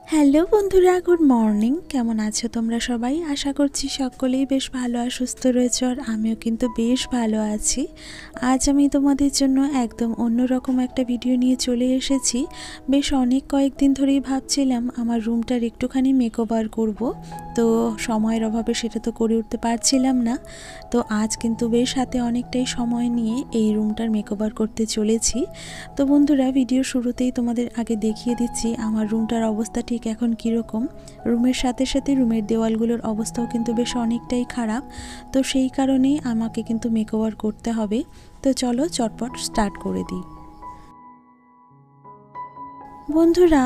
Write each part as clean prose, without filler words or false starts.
Hello বন্ধুরা, good morning. কেমন আছো তোমরা সবাই? আশা করছি সকলেই বেশ ভালো আর সুস্থ রয়েছে, আর আমিও কিন্তু বেশ ভালো আছি। আজ আমি তোমাদের জন্য একদম অন্যরকম একটা ভিডিও নিয়ে চলে এসেছি। বেশ অনেক কয়েকদিন ধরেই ভাবছিলাম আমার রুমটার একটুখানি মেকওভার করব, তো সময়ের অভাবে সেটা তো করে উঠতে পারছিলাম না। তো আজ কিন্তু বেশ হাতে অনেকটাই সময় নিয়ে এই রুমটার মেকওভার করতে চলেছি। তো বন্ধুরা, ভিডিও শুরুতেই তোমাদের আগে দেখিয়ে দিচ্ছি আমার রুমটার অবস্থা ঠিক এখন কীরকম। রুমের সাথে সাথে রুমের দেওয়ালগুলোর অবস্থাও কিন্তু বেশ অনেকটাই খারাপ, তো সেই কারণেই আমাকে কিন্তু মেকওভার করতে হবে। তো চলো চটপট স্টার্ট করে দিই। বন্ধুরা,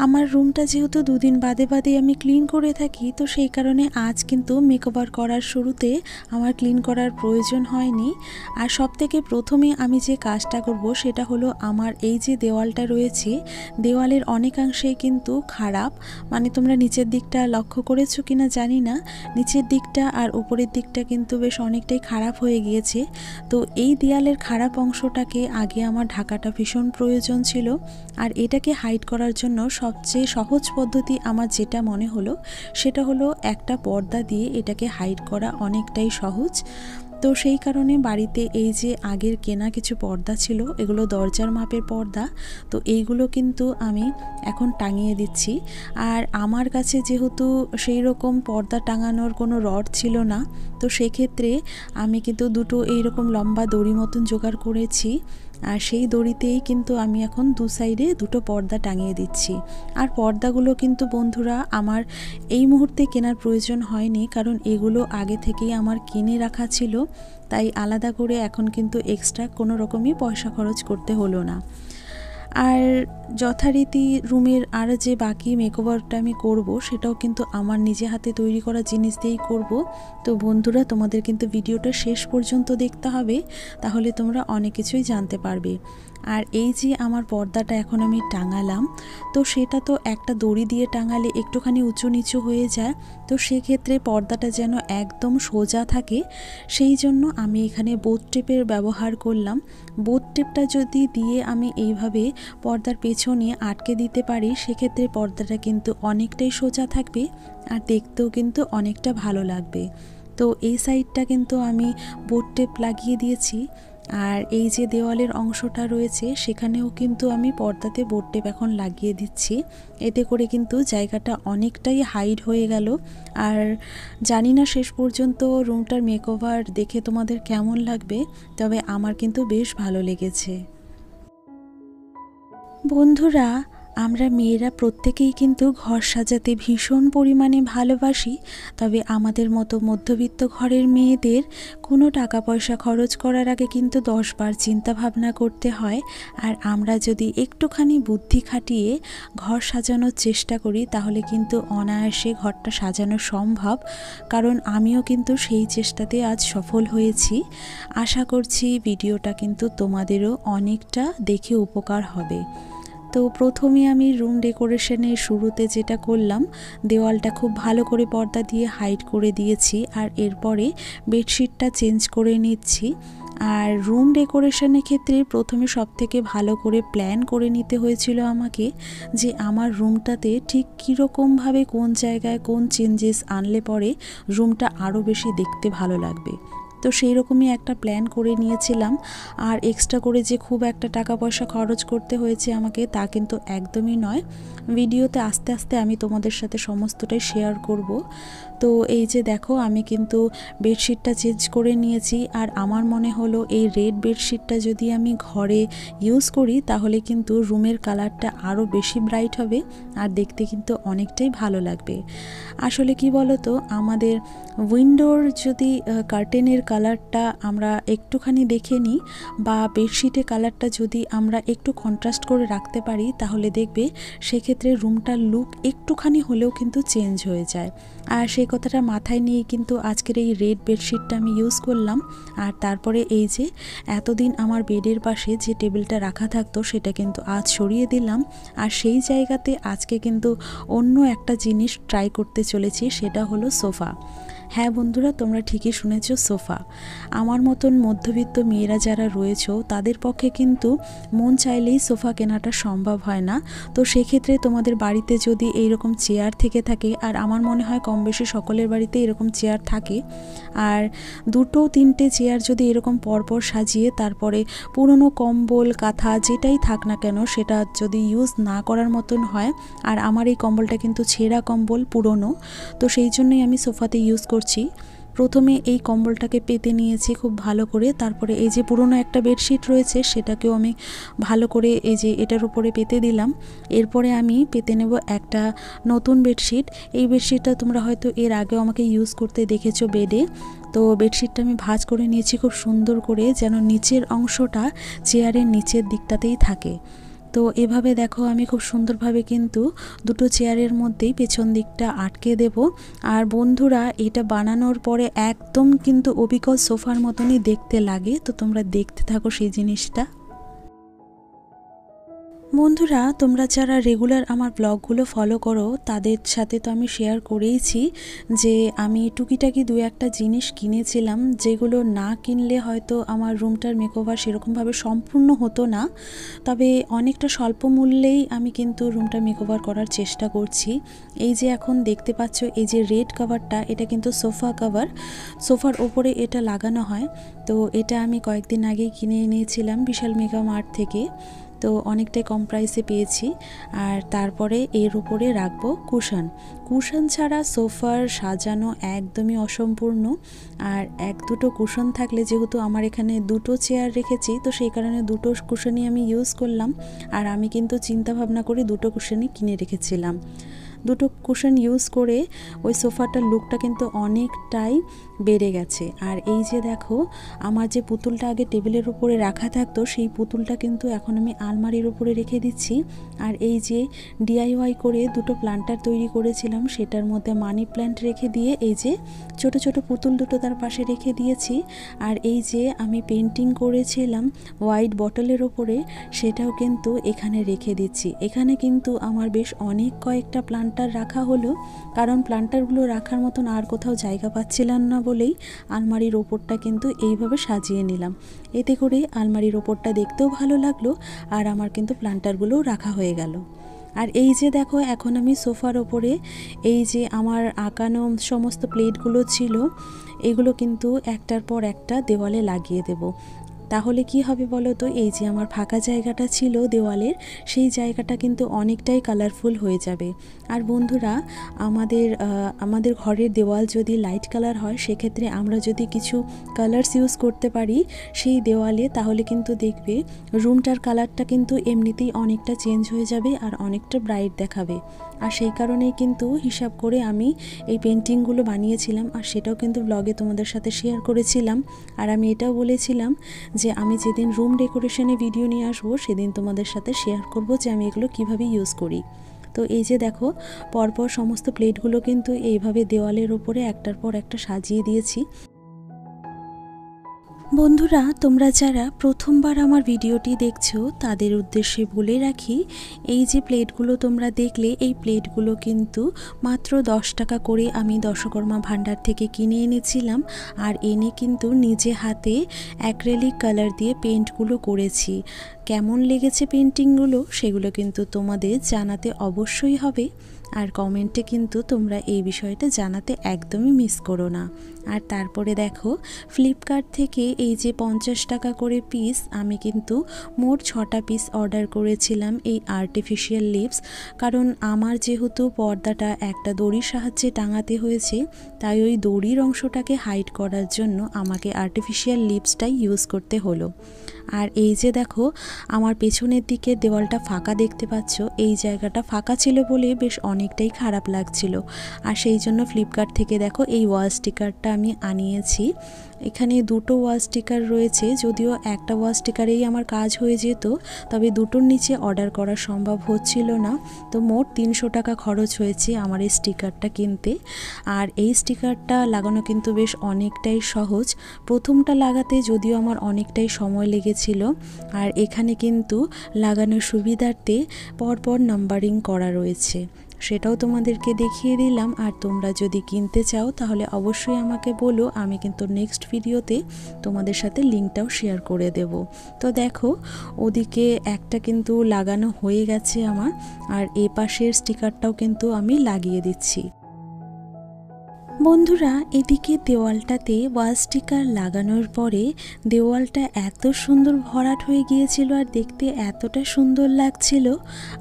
আমার রুমটা যেহেতু দুদিন বাদে বাদে আমি ক্লিন করে থাকি, তো সেই কারণে আজ কিন্তু মেকওভার করার শুরুতে আমার ক্লিন করার প্রয়োজন হয়নি। আর সবথেকে প্রথমে আমি যে কাজটা করব সেটা হলো আমার এই যে দেওয়ালটা রয়েছে, দেওয়ালের অনেকাংশেই কিন্তু খারাপ। মানে তোমরা নিচের দিকটা লক্ষ্য করেছো কিনা জানি না, নিচের দিকটা আর উপরের দিকটা কিন্তু বেশ অনেকটাই খারাপ হয়ে গিয়েছে। তো এই দেওয়ালের খারাপ অংশটাকে আগে আমার ঢাকাটা ভীষণ প্রয়োজন ছিল, আর এটাকে হাইড করার জন্য সবচেয়ে সহজ পদ্ধতি আমার যেটা মনে হলো সেটা হলো একটা পর্দা দিয়ে এটাকে হাইড করা অনেকটাই সহজ। তো সেই কারণে বাড়িতে এই যে আগের কেনা কিছু পর্দা ছিল, এগুলো দরজার মাপের পর্দা, তো এইগুলো কিন্তু আমি এখন টাঙিয়ে দিচ্ছি। আর আমার কাছে যেহেতু সেই রকম পর্দা টাঙানোর কোনো রড ছিল না, তো সেক্ষেত্রে আমি কিন্তু দুটো এইরকম লম্বা দড়ি মতন জোগাড় করেছি, আর সেই দড়িতেই কিন্তু আমি এখন দু সাইডে দুটো পর্দা টাঙিয়ে দিচ্ছি। আর পর্দাগুলো কিন্তু বন্ধুরা আমার এই মুহূর্তে কেনার প্রয়োজন হয়নি, কারণ এগুলো আগে থেকেই আমার কিনে রাখা ছিল, তাই আলাদা করে এখন কিন্তু এক্সট্রা কোনো রকমই পয়সা খরচ করতে হলো না। আর যথারীতি রুমের আর যে বাকি মেকওভারটা আমি করব সেটাও কিন্তু আমার নিজে হাতে তৈরি করা জিনিস দিয়েই করব। তো বন্ধুরা, তোমাদের কিন্তু ভিডিওটা শেষ পর্যন্ত দেখতে হবে, তাহলে তোমরা অনেক কিছুই জানতে পারবে। আর এই যে আমার পর্দাটা এখন আমি টাঙালাম, তো সেটা তো একটা দড়ি দিয়ে টাঙালে একটুখানি উঁচু নিচু হয়ে যায়, তো সেক্ষেত্রে পর্দাটা যেন একদম সোজা থাকে সেই জন্য আমি এখানে বোট টেপের ব্যবহার করলাম। বোট টেপটা যদি দিয়ে আমি এইভাবে পর্দার পেছনে আটকে দিতে পারি, সেক্ষেত্রে পর্দাটা কিন্তু অনেকটাই সোজা থাকবে আর দেখতেও কিন্তু অনেকটা ভালো লাগবে। তো এই সাইডটা কিন্তু আমি বোট টেপ লাগিয়ে দিয়েছি, আর এই যে দেওয়ালের অংশটা রয়েছে সেখানেও কিন্তু আমি পর্দাতে বোট টেপ এখন লাগিয়ে দিচ্ছি। এতে করে কিন্তু জায়গাটা অনেকটাই হাইড হয়ে গেল। আর জানি না শেষ পর্যন্ত রুমটার মেকওভার দেখে তোমাদের কেমন লাগবে, তবে আমার কিন্তু বেশ ভালো লেগেছে। বন্ধুরা, আমরা মেয়েরা প্রত্যেকেই কিন্তু ঘর সাজাতে ভীষণ পরিমাণে ভালোবাসি, তবে আমাদের মতো মধ্যবিত্ত ঘরের মেয়েদের কোনো টাকা পয়সা খরচ করার আগে কিন্তু 10 বার চিন্তা ভাবনা করতে হয়। আর আমরা যদি একটুখানি বুদ্ধি খাটিয়ে ঘর সাজানোর চেষ্টা করি তাহলে কিন্তু অনায়াসে ঘরটা সাজানো সম্ভব, কারণ আমিও কিন্তু সেই চেষ্টাতে আজ সফল হয়েছি। আশা করছি ভিডিওটা কিন্তু তোমাদেরও অনেকটা দেখে উপকার হবে। তো প্রথমে আমি রুম ডেকোরেশনের শুরুতে যেটা করলাম, দেওয়ালটা খুব ভালো করে পর্দা দিয়ে হাইড করে দিয়েছি, আর এরপরে বেডশিটটা চেঞ্জ করে নিচ্ছি। আর রুম ডেকোরেশনের ক্ষেত্রে প্রথমে সবথেকে ভালো করে প্ল্যান করে নিতে হয়েছিল আমাকে, যে আমার রুমটাতে ঠিক কীরকমভাবে কোন জায়গায় কোন চেঞ্জেস আনলে পরে রুমটা আরও বেশি দেখতে ভালো লাগবে। তো সেই রকমই একটা প্ল্যান করে নিয়েছিলাম। আর এক্সট্রা করে যে খুব একটা টাকা পয়সা খরচ করতে হয়েছে আমাকে তা কিন্তু একদমই নয়। ভিডিওতে আস্তে আস্তে আমি তোমাদের সাথে সমস্তটাই শেয়ার করব। তো এই যে দেখো, আমি কিন্তু বেডশিটটা চেঞ্জ করে নিয়েছি, আর আমার মনে হলো এই রেড বেডশিটটা যদি আমি ঘরে ইউজ করি তাহলে কিন্তু রুমের কালারটা আরও বেশি ব্রাইট হবে, আর দেখতে কিন্তু অনেকটাই ভালো লাগবে। আসলে কি বলো তো, আমাদের উইন্ডোর যদি কার্টেনের কালারটা আমরা একটুখানি দেখে নিই, বা বেডশিটের কালারটা যদি আমরা একটু কন্ট্রাস্ট করে রাখতে পারি, তাহলে দেখবে সেক্ষেত্রে রুমটার লুক একটুখানি হলেও কিন্তু চেঞ্জ হয়ে যায়। আর সেই কথাটা মাথায় নিয়ে কিন্তু আজকের এই রেড বেডশিটটা আমি ইউজ করলাম। আর তারপরে এই যে এতদিন আমার বেডের পাশে যে টেবিলটা রাখা থাকতো সেটা কিন্তু আজ সরিয়ে দিলাম, আর সেই জায়গাতে আজকে কিন্তু অন্য একটা জিনিস ট্রাই করতে চলেছি, সেটা হলো সোফা। হ্যাঁ বন্ধুরা, তোমরা ঠিকই শুনেছো, সোফা। আমার মতন মধ্যবিত্ত মেয়েরা যারা রয়েছো তাদের পক্ষে কিন্তু মন চাইলেই সোফা কেনাটা সম্ভব হয় না। তো সেক্ষেত্রে তোমাদের বাড়িতে যদি এইরকম চেয়ার থেকে থাকে, আর আমার মনে হয় কম বেশি সকলের বাড়িতে এরকম চেয়ার থাকে, আর 2-3টে চেয়ার যদি এরকম পরপর সাজিয়ে তারপরে পুরনো কম্বল কাঁথা যেটাই থাক না কেন সেটা যদি ইউজ না করার মতন হয়, আর আমার এই কম্বলটা কিন্তু ছেঁড়া কম্বল, পুরনো, তো সেই জন্যই আমি সোফাতে ইউজ করছি। প্রথমে এই কম্বলটাকে পেতে নিয়েছি খুব ভালো করে, তারপরে এই যে পুরনো একটা বেডশিট রয়েছে সেটাকেও আমি ভালো করে এই যে এটার উপরে পেতে দিলাম। এরপরে আমি পেতে নেব একটা নতুন বেডশিট। এই বেডশিটটা তোমরা হয়তো এর আগেও আমাকে ইউজ করতে দেখেছো বেডে। তো বেডশিটটা আমি ভাঁজ করে নিয়েছি খুব সুন্দর করে, যেন নিচের অংশটা চেয়ারের নিচের দিকটাতেই থাকে। তো এভাবে দেখো আমি খুব সুন্দরভাবে কিন্তু দুটো চেয়ারের মধ্যেই পেছন দিকটা আটকে দেব। আর বন্ধুরা, এটা বানানোর পরে একদম কিন্তু অবিকল সোফার মতনই দেখতে লাগে। তো তোমরা দেখতে থাকো সেই জিনিসটা। বন্ধুরা, তোমরা যারা রেগুলার আমার ব্লগগুলো ফলো করো তাদের সাথে তো আমি শেয়ার করেইছি যে আমি টুকিটাকি 2-1টা জিনিস কিনেছিলাম, যেগুলো না কিনলে হয়তো আমার রুমটার মেকওভার সেরকমভাবে সম্পূর্ণ হতো না। তবে অনেকটা স্বল্প মূল্যেই আমি কিন্তু রুমটা মেকওভার করার চেষ্টা করছি। এই যে এখন দেখতে পাচ্ছ এই যে রেড কাভারটা, এটা কিন্তু সোফা কাভার, সোফার ওপরে এটা লাগানো হয়। তো এটা আমি কয়েকদিন আগেই কিনে এনেছিলাম বিশাল মেগা মার্ট থেকে। তো অনেকটাই কম প্রাইসে পেয়েছি। আর তারপরে এর উপরে রাখবো কুশন ছাড়া সোফার সাজানো একদমই অসম্পূর্ণ। আর 1-2টো কুশন থাকলে, যেহেতু আমার এখানে 2টো চেয়ার রেখেছি তো সেই কারণে 2টো কুশনই আমি ইউজ করলাম। আর আমি কিন্তু চিন্তা ভাবনা করে 2টো কুশনই কিনে রেখেছিলাম। 2টো কুশন ইউজ করে ওই সোফাটার লুকটা কিন্তু অনেকটাই বেড়ে গেছে। আর এই যে দেখো, আমার যে পুতুলটা আগে টেবিলের উপরে রাখা থাকতো সেই পুতুলটা কিন্তু এখন আমি আলমারির উপরে রেখে দিচ্ছি। আর এই যে DIY করে 2টো প্ল্যান্টার তৈরি করেছিলাম সেটার মধ্যে মানি প্ল্যান্ট রেখে দিয়ে এই যে ছোট ছোট পুতুল দুটো তার পাশে রেখে দিয়েছি। আর এই যে আমি পেন্টিং করেছিলাম হোয়াইট বটলের ওপরে, সেটাও কিন্তু এখানে রেখে দিচ্ছি। এখানে কিন্তু আমার বেশ অনেক কয়েকটা প্ল্যান্টার রাখা হলো, কারণ প্ল্যান্টারগুলো রাখার মতন আর কোথাও জায়গা পাচ্ছিলাম না বলেই আলমারির ওপরটা কিন্তু এইভাবে সাজিয়ে নিলাম। এতে করে আলমারির ওপরটা দেখতেও ভালো লাগলো, আর আমার কিন্তু প্ল্যান্টারগুলোও রাখা হয়ে গেল। আর এই যে দেখো, এখন আমি সোফার ওপরে এই যে আমার আঁকানো সমস্ত প্লেটগুলো ছিল এগুলো কিন্তু একটার পর একটা দেওয়ালে লাগিয়ে দেব। তাহলে কি হবে বলো তো, এই যে আমার ফাঁকা জায়গাটা ছিল দেওয়ালের, সেই জায়গাটা কিন্তু অনেকটাই কালারফুল হয়ে যাবে। আর বন্ধুরা, আমাদের ঘরের দেওয়াল যদি লাইট কালার হয় সেক্ষেত্রে আমরা যদি কিছু কালার্স ইউজ করতে পারি সেই দেওয়ালে, তাহলে কিন্তু দেখবে রুমটার কালারটা কিন্তু এমনিতেই অনেকটা চেঞ্জ হয়ে যাবে আর অনেকটা ব্রাইট দেখাবে। আর সেই কারণেই কিন্তু হিসাব করে আমি এই পেন্টিংগুলো বানিয়েছিলাম, আর সেটাও কিন্তু ব্লগে তোমাদের সাথে শেয়ার করেছিলাম। আর আমি এটাও বলেছিলাম যে আমি যেদিন রুম ডেকোরেশনে ভিডিও নিয়ে আসবো সেদিন তোমাদের সাথে শেয়ার করব যে আমি এগুলো কিভাবে ইউজ করি। তো এই যে দেখো, পরপর সমস্ত প্লেটগুলো কিন্তু এইভাবে দেওয়ালের ওপরে একটার পর একটা সাজিয়ে দিয়েছি। বন্ধুরা, তোমরা যারা প্রথমবার আমার ভিডিওটি দেখছো তাদের উদ্দেশ্যে বলে রাখি, এই যে প্লেটগুলো তোমরা দেখলে এই প্লেটগুলো কিন্তু মাত্র 10 টাকা করে আমি দশকর্মা ভাণ্ডার থেকে কিনে এনেছিলাম। আর এনে কিন্তু নিজে হাতে অ্যাক্রেলিক কালার দিয়ে পেন্টগুলো করেছি। কেমন লেগেছে পেন্টিংগুলো সেগুলো কিন্তু তোমাদের জানাতে অবশ্যই হবে। আর কমেন্টে কিন্তু তোমরা এই বিষয়টা জানাতে একদমই মিস করো না। আর তারপরে দেখো, ফ্লিপকার্ট থেকে এই যে 50 টাকা করে পিস আমি কিন্তু মোট 6টা পিস অর্ডার করেছিলাম এই আর্টিফিশিয়াল লিপস। কারণ আমার যেহেতু পর্দাটা একটা দড়ির সাহায্যে টাঙাতে হয়েছে, তাই ওই দড়ির অংশটাকে হাইড করার জন্য আমাকে আর্টিফিশিয়াল লিপসটাই ইউজ করতে হলো। আর এই যে দেখো, আমার পেছনের দিকে দেওয়ালটা ফাঁকা দেখতে পাচ্ছ, এই জায়গাটা ফাঁকা ছিল বলে বেশ অনেকটাই খারাপ লাগছিল। আর সেই জন্য ফ্লিপকার্ট থেকে দেখো এই ওয়াল স্টিকারটা আমি আনিয়েছি। এখানে 2টো ওয়াল স্টিকার রয়েছে, যদিও একটা ওয়াল স্টিকারেই আমার কাজ হয়ে যেত, তবে 2টোর নিচে অর্ডার করা সম্ভব হচ্ছিল না। তো মোট 300 টাকা খরচ হয়েছে আমার এই স্টিকারটা কিনতে। আর এই স্টিকারটা লাগানো কিন্তু বেশ অনেকটাই সহজ। প্রথমটা লাগাতে যদিও আমার অনেকটাই সময় লেগেছিল। আর এখানে কিন্তু লাগানোর সুবিধার্থে পরপর নাম্বারিং করা রয়েছে। সেটাও তোমাদেরকে দেখিয়ে দিলাম। আর তোমরা যদি কিনতে চাও তাহলে অবশ্যই আমাকে বলো, আমি কিন্তু নেক্সট ভিডিওতে তোমাদের সাথে লিঙ্কটাও শেয়ার করে দেব। তো দেখো ওদিকে একটা কিন্তু লাগানো হয়ে গেছে আমার, আর এ পাশের স্টিকারটাও কিন্তু আমি লাগিয়ে দিচ্ছি। বন্ধুরা এদিকে দেওয়ালটাতে ওয়াল স্টিকার লাগানোর পরে দেওয়ালটা এত সুন্দর ভরাট হয়ে গিয়েছিল আর দেখতে এতটা সুন্দর লাগছিল।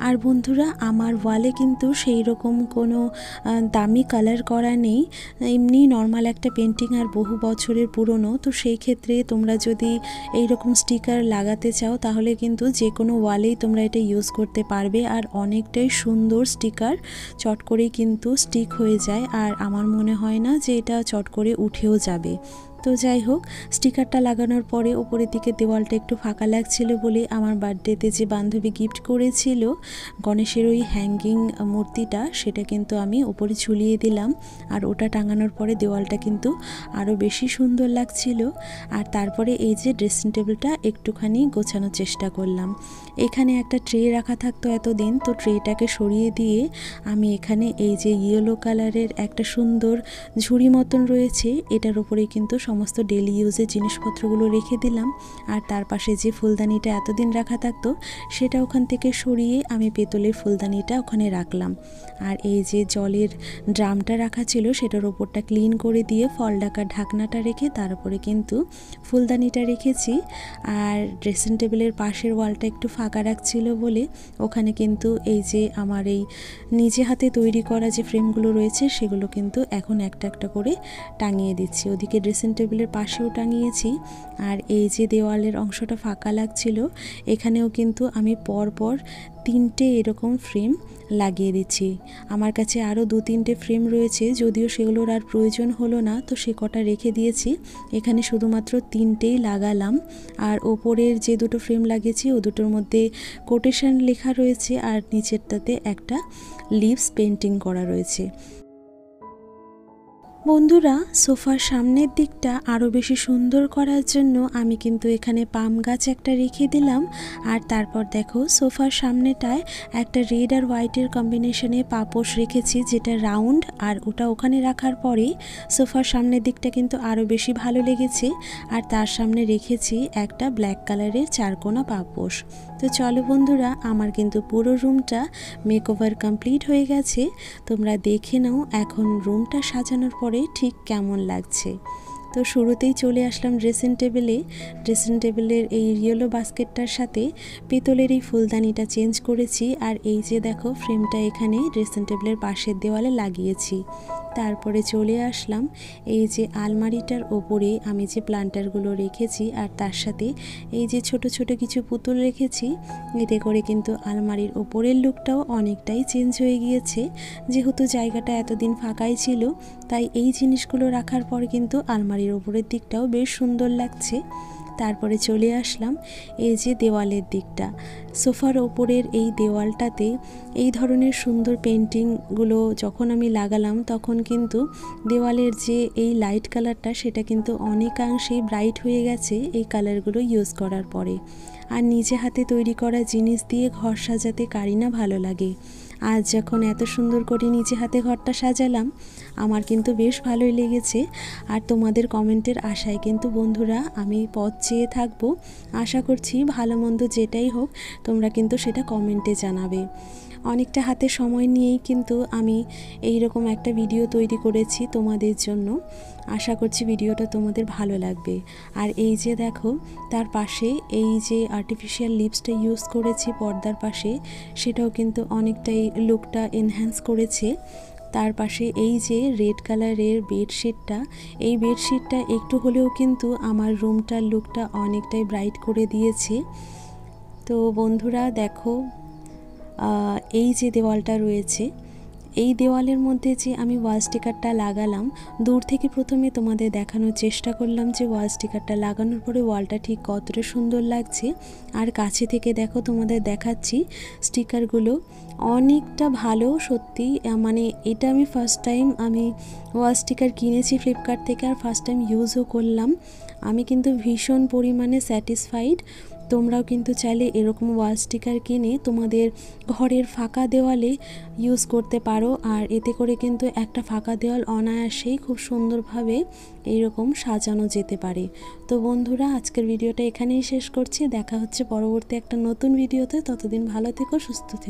আর বন্ধুরা আমার ওয়ালে কিন্তু সেই রকম কোনো দামি কালার করা নেই, এমনি নর্মাল একটা পেন্টিং আর বহু বছরের পুরনো। তো সেই ক্ষেত্রে তোমরা যদি এই রকম স্টিকার লাগাতে চাও তাহলে কিন্তু যে কোনো ওয়ালেই তোমরা এটা ইউজ করতে পারবে, আর অনেকটাই সুন্দর স্টিকার, চট করেই কিন্তু স্টিক হয়ে যায়। আর আমার মনে হয় না যে এটা চট করে উঠেও যাবে। তো যাই হোক, স্টিকারটা লাগানোর পরে ওপরের দিকে দেওয়ালটা একটু ফাঁকা লাগছিল বলে আমার বার্থডেতে যে বান্ধবী গিফট করেছিল গণেশের ওই হ্যাঙ্গিং মূর্তিটা, সেটা কিন্তু আমি ওপরে ঝুলিয়ে দিলাম। আর ওটা টাঙানোর পরে দেওয়ালটা কিন্তু আরও বেশি সুন্দর লাগছিল। আর তারপরে এই যে ড্রেসিং টেবিলটা একটুখানি গোছানোর চেষ্টা করলাম। এখানে একটা ট্রে রাখা থাকতো এতদিন, তো ট্রেটাকে সরিয়ে দিয়ে আমি এখানে এই যে ইয়েলো কালারের একটা সুন্দর ঝুড়ি মতন রয়েছে, এটার উপরে কিন্তু সমস্ত ডেলি ইউজের জিনিসপত্রগুলো রেখে দিলাম। আর তার পাশে যে ফুলদানিটা এতদিন রাখা থাকতো সেটা ওখান থেকে সরিয়ে আমি পেতলের ফুলদানিটা ওখানে রাখলাম। আর এই যে জলের ড্রামটা রাখা ছিল সেটার ওপরটা ক্লিন করে দিয়ে ফল ঢাকার ঢাকনাটা রেখে তারপরে কিন্তু ফুলদানিটা রেখেছি। আর ড্রেসিং টেবিলের পাশের ওয়ালটা একটু ফাঁকা রাখছিল বলে ওখানে কিন্তু এই যে আমার এই নিজে হাতে তৈরি করা যে ফ্রেমগুলো রয়েছে সেগুলো কিন্তু এখন একটা একটা করে টাঙিয়ে দিচ্ছি। ওদিকে ড্রেসিং টেবিলের পাশেও টাঙিয়েছি। আর এই যে দেওয়ালের অংশটা ফাঁকা লাগছিল এখানেও কিন্তু আমি পরপর 3টে এরকম ফ্রেম লাগিয়ে দিচ্ছি। আমার কাছে আরও 2-3টে ফ্রেম রয়েছে, যদিও সেগুলোর আর প্রয়োজন হলো না, তো সে কটা রেখে দিয়েছি। এখানে শুধুমাত্র 3টেই লাগালাম। আর ওপরের যে দুটো ফ্রেম লাগিয়েছি ও দুটোর মধ্যে কোটেশন লেখা রয়েছে আর নিচেরটাতে একটা লিভস পেন্টিং করা রয়েছে। বন্ধুরা সোফার সামনের দিকটা আরও বেশি সুন্দর করার জন্য আমি কিন্তু এখানে পাম গাছ একটা রেখে দিলাম। আর তারপর দেখো সোফার সামনেটায় একটা রেড আর হোয়াইটের কম্বিনেশনে পাপোশ রেখেছি যেটা রাউন্ড, আর ওটা ওখানে রাখার পরে সোফার সামনের দিকটা কিন্তু আরও বেশি ভালো লেগেছে। আর তার সামনে রেখেছি একটা ব্ল্যাক কালারের চারকোনা পাপোশ। তো চলো বন্ধুরা, আমার কিন্তু পুরো রুমটা মেকওভার কমপ্লিট হয়ে গেছে। তোমরা দেখে নাও এখন রুমটা সাজানোর পরে ঠিক কেমন লাগছে। তো শুরুতেই চলে আসলাম ড্রেসিং টেবিলে। ড্রেসিং টেবিলের এই ইয়েলো বাস্কেটটার সাথে পিতলের এই ফুলদানিটা চেঞ্জ করেছি। আর এই যে দেখো ফ্রেমটা এখানে ড্রেসিং টেবিলের পাশের দেওয়ালে লাগিয়েছি। তারপরে চলে আসলাম এই যে আলমারিটার ওপরে আমি যে প্লান্টারগুলো রেখেছি আর তার সাথে এই যে ছোট ছোট কিছু পুতুল রেখেছি। এতে করে কিন্তু আলমারির ওপরের লুকটাও অনেকটাই চেঞ্জ হয়ে গিয়েছে। যেহেতু জায়গাটা এতদিন ফাঁকাই ছিল তাই এই জিনিসগুলো রাখার পর কিন্তু আলমারির ওপরের দিকটাও বেশ সুন্দর লাগছে। তারপরে চলে আসলাম এই যে দেওয়ালের দিকটা। সোফার ওপরের এই দেওয়ালটাতে এই ধরনের সুন্দর পেন্টিংগুলো যখন আমি লাগালাম তখন কিন্তু দেওয়ালের যে এই লাইট কালারটা সেটা কিন্তু অনেকাংশেই ব্রাইট হয়ে গেছে এই কালারগুলো ইউজ করার পরে। আর নিজে হাতে তৈরি করা জিনিস দিয়ে ঘর সাজাতে কারই না ভালো লাগে। আজ যখন এত সুন্দর করে নিজে হাতে ঘরটা সাজালাম আমার কিন্তু বেশ ভালোই লেগেছে। আর তোমাদের কমেন্টের আশায় কিন্তু বন্ধুরা আমি পথ চেয়ে থাকবো। আশা করছি ভালো মন্দ যেটাই হোক তোমরা কিন্তু সেটা কমেন্টে জানাবে। অনেকটা হাতে সময় নিয়েই কিন্তু আমি এই রকম একটা ভিডিও তৈরি করেছি তোমাদের জন্য। আশা করছি ভিডিওটা তোমাদের ভালো লাগবে। আর এই যে দেখো তার পাশে এই যে আর্টিফিশিয়াল লিপসটা ইউজ করেছি পর্দার পাশে, সেটাও কিন্তু অনেকটাই লুকটা এনহ্যান্স করেছে। তার পাশে এই যে রেড কালারের বেডশিটটা, এই বেডশিটটা একটু হলেও কিন্তু আমার রুমটার লুকটা অনেকটাই ব্রাইট করে দিয়েছে। তো বন্ধুরা দেখো এই যে দেওয়ালটা রয়েছে এই দেওয়ালের মধ্যে যে আমি ওয়াল স্টিকারটা লাগালাম, দূর থেকে প্রথমে তোমাদের দেখানোর চেষ্টা করলাম যে ওয়াল স্টিকারটা লাগানোর পরে ওয়ালটা ঠিক কতটা সুন্দর লাগছে। আর কাছে থেকে দেখো তোমাদের দেখাচ্ছি স্টিকারগুলো অনেকটা ভালো সত্যি। মানে এটা আমি ফার্স্ট টাইম আমি ওয়াল স্টিকার কিনেছি ফ্লিপকার্ট থেকে আর ফার্স্ট টাইম ইউজও করলাম। আমি কিন্তু ভীষণ পরিমাণে স্যাটিসফাইড। তোমরাও কিন্তু চাইলে এরকম ওয়াল স্টিকার কিনে তোমাদের ঘরের ফাঁকা দেওয়ালে ইউজ করতে পারো। আর এতে করে কিন্তু একটা ফাঁকা দেওয়াল অনায়াসেই খুব সুন্দরভাবে এইরকম সাজানো যেতে পারে। তো বন্ধুরা, আজকের ভিডিওটা এখানেই শেষ করছি। দেখা হচ্ছে পরবর্তী একটা নতুন ভিডিওতে। ততদিন ভালো থেকো, সুস্থ থেকো।